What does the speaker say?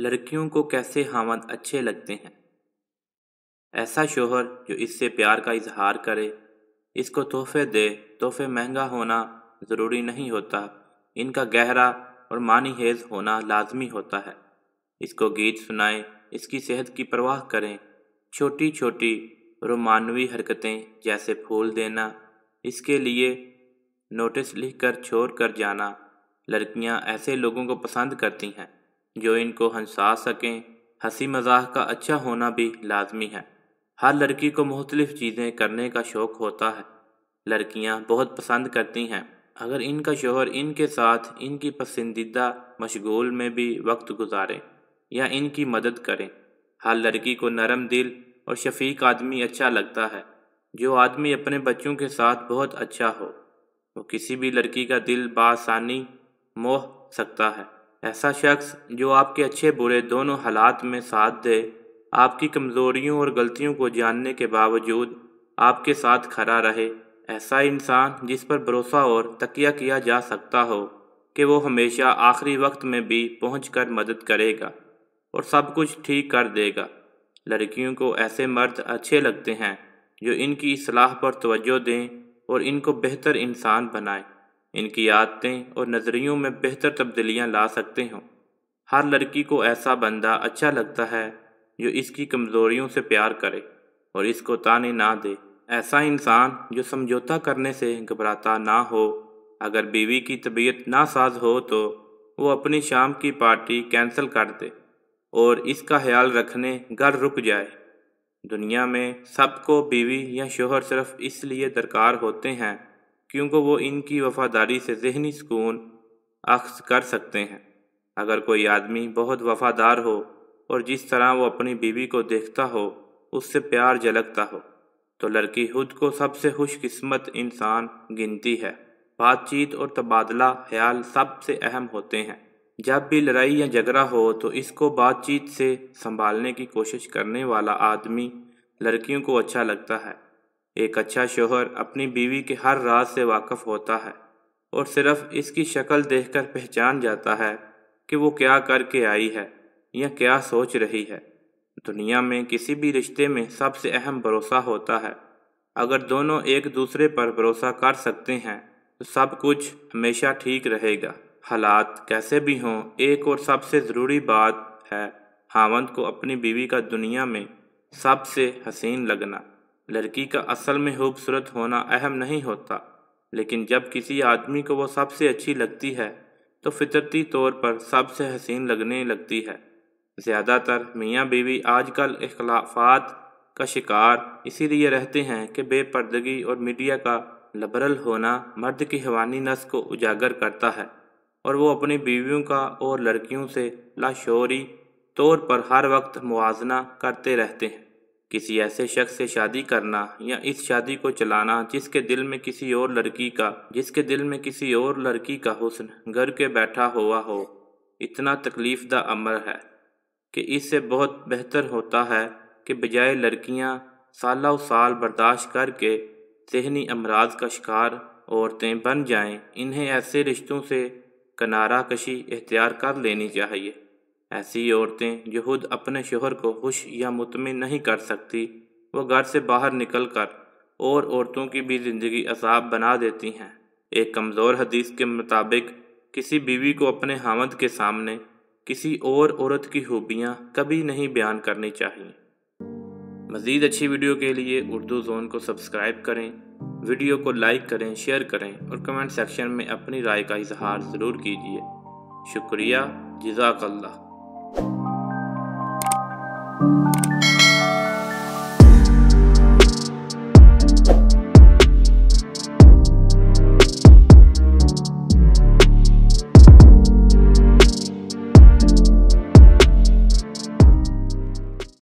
लड़कियों को कैसे हामद अच्छे लगते हैं। ऐसा शोहर जो इससे प्यार का इजहार करे, इसको तोहफे दे। तोहफे महंगा होना ज़रूरी नहीं होता, इनका गहरा और मानी हेज होना लाजमी होता है। इसको गीत सुनाएं, इसकी सेहत की परवाह करें। छोटी छोटी रोमानवी हरकतें जैसे फूल देना, इसके लिए नोटिस लिखकर छोड़ कर जाना। लड़कियां ऐसे लोगों को पसंद करती हैं जो इनको हंसा सकें। हंसी मजाक का अच्छा होना भी लाजमी है। हर लड़की को मुख्तलिफ चीज़ें करने का शौक़ होता है। लड़कियां बहुत पसंद करती हैं अगर इनका शौहर इनके साथ इनकी पसंदीदा मशगूल में भी वक्त गुजारे या इनकी मदद करें। हर लड़की को नरम दिल और शफीक आदमी अच्छा लगता है। जो आदमी अपने बच्चों के साथ बहुत अच्छा हो, वो किसी भी लड़की का दिल बासानी मोह सकता है। ऐसा शख्स जो आपके अच्छे बुरे दोनों हालात में साथ दे, आपकी कमज़ोरियों और गलतियों को जानने के बावजूद आपके साथ खड़ा रहे। ऐसा इंसान जिस पर भरोसा और तकिया किया जा सकता हो कि वो हमेशा आखिरी वक्त में भी पहुंचकर मदद करेगा और सब कुछ ठीक कर देगा। लड़कियों को ऐसे मर्द अच्छे लगते हैं जो इनकी इस्लाह पर तवज्जो दें और इनको बेहतर इंसान बनाएं, इनकी आदतें और नज़रियों में बेहतर तब्दीलियां ला सकते हों। हर लड़की को ऐसा बंदा अच्छा लगता है जो इसकी कमज़ोरियों से प्यार करे और इसको ताने ना दे। ऐसा इंसान जो समझौता करने से घबराता ना हो। अगर बीवी की तबीयत नासाज हो तो वो अपनी शाम की पार्टी कैंसिल कर दे और इसका ख्याल रखने घर रुक जाए। दुनिया में सबको बीवी या शोहर सिर्फ इसलिए दरकार होते हैं क्योंकि वो इनकी वफादारी से ज़हनी सुकून अख्ज़ कर सकते हैं। अगर कोई आदमी बहुत वफादार हो और जिस तरह वो अपनी बीवी को देखता हो उससे प्यार झलकता हो, तो लड़की खुद को सबसे खुशकिस्मत इंसान गिनती है। बातचीत और तबादला ख्याल सबसे अहम होते हैं। जब भी लड़ाई या झगड़ा हो तो इसको बातचीत से संभालने की कोशिश करने वाला आदमी लड़कियों को अच्छा लगता है। एक अच्छा शौहर अपनी बीवी के हर राज से वाकिफ़ होता है और सिर्फ इसकी शक्ल देखकर पहचान जाता है कि वो क्या करके आई है या क्या सोच रही है। दुनिया में किसी भी रिश्ते में सबसे अहम भरोसा होता है। अगर दोनों एक दूसरे पर भरोसा कर सकते हैं तो सब कुछ हमेशा ठीक रहेगा। हालात कैसे भी हों, एक और सबसे ज़रूरी बात है खामद को अपनी बीवी का दुनिया में सबसे हसीन लगना। लड़की का असल में खूबसूरत होना अहम नहीं होता, लेकिन जब किसी आदमी को वो सबसे अच्छी लगती है तो फितरती तौर पर सबसे हसीन लगने लगती है। ज़्यादातर मियाँ बीवी आजकल इख्लाफात का शिकार इसीलिए रहते हैं कि बेपर्दगी और मीडिया का लिबरल होना मर्द की हवानी नस को उजागर करता है और वो अपनी बीवियों का और लड़कियों से लाशौरी तौर पर हर वक्त मुआजना करते रहते हैं। किसी ऐसे शख्स से शादी करना या इस शादी को चलाना जिसके दिल में किसी और लड़की का हुस्न घर के बैठा हुआ हो, इतना तकलीफ़दा अमर है कि इससे बहुत बेहतर होता है कि बजाय लड़कियां सालों साल बर्दाश्त करके ज़हनी अमराज का शिकार औरतें बन जाएं, इन्हें ऐसे रिश्तों से किनारा कशी इख्तियार कर लेनी चाहिए। ऐसी औरतें जो खुद अपने शोहर को खुश या मुतमिन नहीं कर सकती, वो घर से बाहर निकल कर और औरतों की भी ज़िंदगी अज़ाब बना देती हैं। एक कमज़ोर हदीस के मुताबिक किसी बीवी को अपने हामद के सामने किसी और औरत की खूबियाँ कभी नहीं बयान करनी चाहिए। मज़ीद अच्छी वीडियो के लिए उर्दू ज़ोन को सब्सक्राइब करें, वीडियो को लाइक करें, शेयर करें और कमेंट सेक्शन में अपनी राय का इजहार ज़रूर कीजिए। शुक्रिया, जज़ाकल्लाह।